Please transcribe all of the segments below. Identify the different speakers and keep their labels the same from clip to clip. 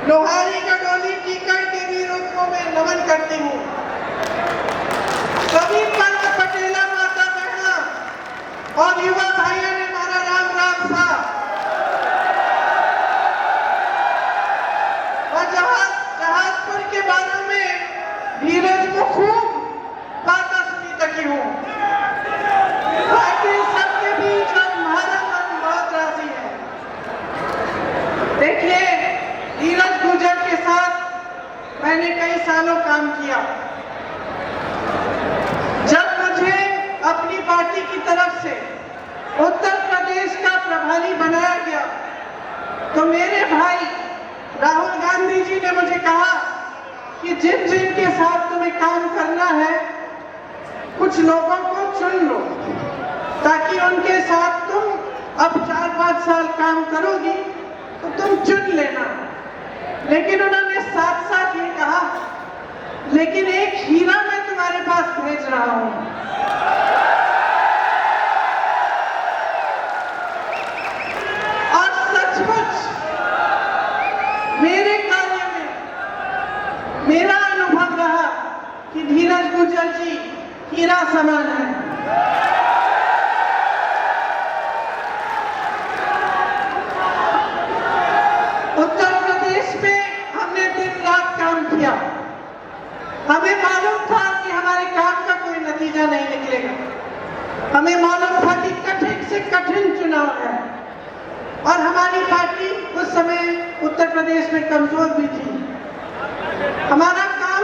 Speaker 1: लोहारी का डोली टीकर के वीरों को मैं नमन करती हूँ। सभी पंच पटेला माता बहना और युवा भाइयों ने मारा राम राम सा और जहाजपुर के बारे में धीरज को खूब बातें सुनी तकी हूँ। बाकी सबके बीच हमारा मन बहुत राजी है। देखिए, धीरज गुर्जर के साथ मैंने कई सालों काम किया। जब मुझे अपनी पार्टी की तरफ से उत्तर प्रदेश का प्रभारी बनाया गया तो मेरे भाई राहुल गांधी जी ने मुझे कहा कि जिन जिन के साथ तुम्हें काम करना है कुछ लोगों को चुन लो ताकि उनके साथ तुम अब 4-5 साल काम करोगी तो तुम चुन लेना। लेकिन उन्होंने साथ साथ ये कहा, लेकिन एक हीरा मैं तुम्हारे पास भेज रहा हूं। और सचमुच मेरे कार्य में मेरा अनुभव रहा कि धीरज गुर्जर जी हीरा समान है। उत्तर प्रदेश में हमने दिन रात काम किया। हमें मालूम था कि हमारे काम का कोई नतीजा नहीं निकलेगा। हमें मालूम था कि कठिन से कठिन चुनाव है और हमारी पार्टी उस समय उत्तर प्रदेश में कमजोर भी थी। हमारा काम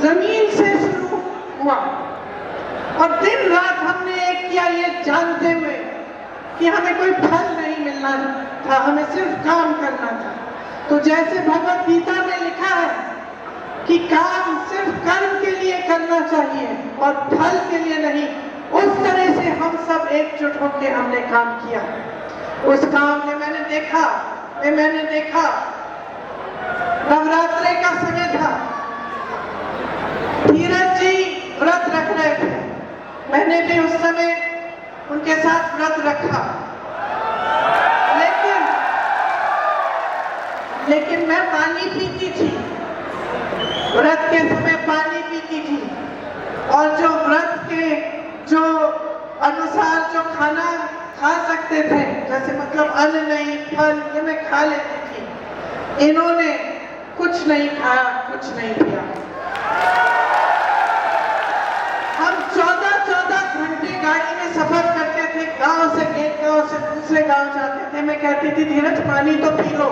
Speaker 1: जमीन से शुरू हुआ और दिन रात हमने एक किया ये जानते हुए कि हमें कोई फल नहीं मिलना था, हमें सिर्फ काम करना था। तो जैसे भगवत गीता में लिखा है कि काम सिर्फ कर्म के लिए करना चाहिए और फल के लिए नहीं, उस तरह से हम सब एकजुट होकर हमने काम किया। उस काम में मैंने देखा नवरात्रे का समय था। धीरज जी व्रत रख रहे थे। मैंने भी उस समय उनके साथ व्रत रखा। लेकिन मैं पानी पीती थी, व्रत के समय पानी पीती थी और जो व्रत के जो अनुसार जो खाना खा सकते थे, जैसे मतलब अन्न नहीं फल, ये मैं खा लेती थी। इन्होंने कुछ नहीं खाया, कुछ नहीं पिया। हम 14-14 घंटे गाड़ी में सफर करते थे, गांव से एक गांव से दूसरे गांव जाते थे। मैं कहती थी धीरज पानी तो पी लो,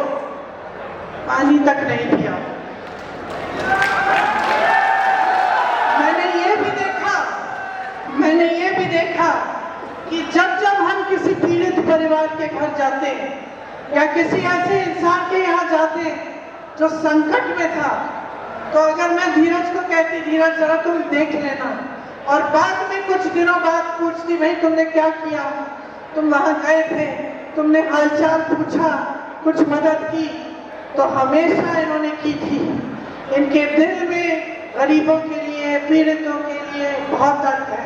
Speaker 1: पानी तक नहीं पिया। मैंने ये भी देखा कि जब हम किसी पीड़ित परिवार के घर जाते या किसी ऐसे इंसान के यहाँ जाते जो संकट में था, तो अगर मैं धीरज को कहती धीरज जरा तुम देख लेना, और बाद में कुछ दिनों बाद पूछती भाई तुमने क्या किया, तुम वहां गए थे, तुमने हालचाल पूछा, कुछ मदद की, तो हमेशा इन्होंने की थी। इनके दिल में गरीबों के लिए, पीड़ितों के लिए बहुत दर्द है,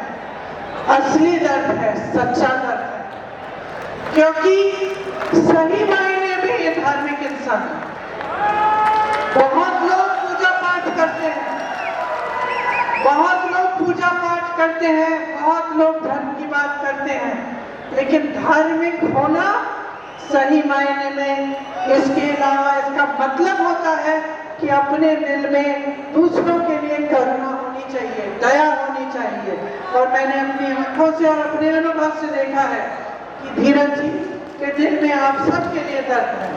Speaker 1: असली दर्द है, सच्चा दर्द है। क्योंकि सही मायने में ये धार्मिक इंसान है। बहुत लोग पूजा पाठ करते हैं, बहुत लोग धर्म की बात करते हैं, लेकिन धार्मिक होना सही मायने में, इसके अलावा इसका मतलब होता है कि अपने दिल में दूसरों के लिए करुणा होनी चाहिए, दया होनी चाहिए। और मैंने अपनी आंखों से और अपने अनुभव से देखा है कि धीरज जी के दिल में आप सबके लिए दर्द है।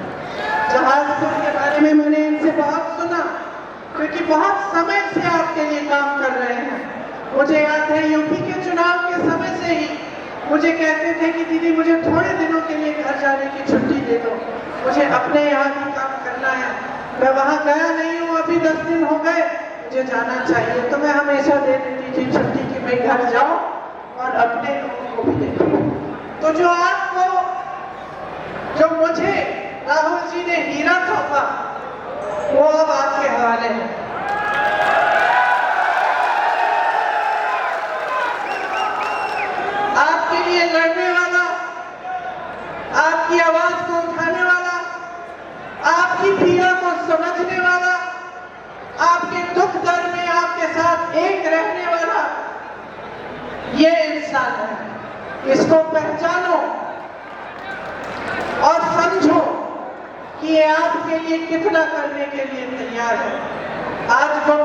Speaker 1: जहाजपुर के बारे में मैंने इनसे बहुत सुना, क्योंकि बहुत समय से आपके लिए काम कर रहे हैं। मुझे याद है यूपी के चुनाव के समय से ही मुझे कहते थे कि दीदी मुझे थोड़े दिनों के लिए घर जाने की छुट्टी दे दो, मुझे अपने यहाँ भी काम करना है। मैं वहाँ गया नहीं हूँ, अभी 10 दिन हो गए, मुझे जाना चाहिए। तो मैं हमेशा दे देती थी छुट्टी कि भाई घर जाओ और अपने लोगों को भी देखो। तो जो मुझे राहुल जी ने हीरा सौंपा वो अब आपके हवाले है। आपके लिए लड़ने वाला, आपकी आवाज को उठाने वाला, आपकी पीड़ा को समझ है। इसको पहचानो और समझो कि ये आपके लिए कितना करने के लिए तैयार है। आज वो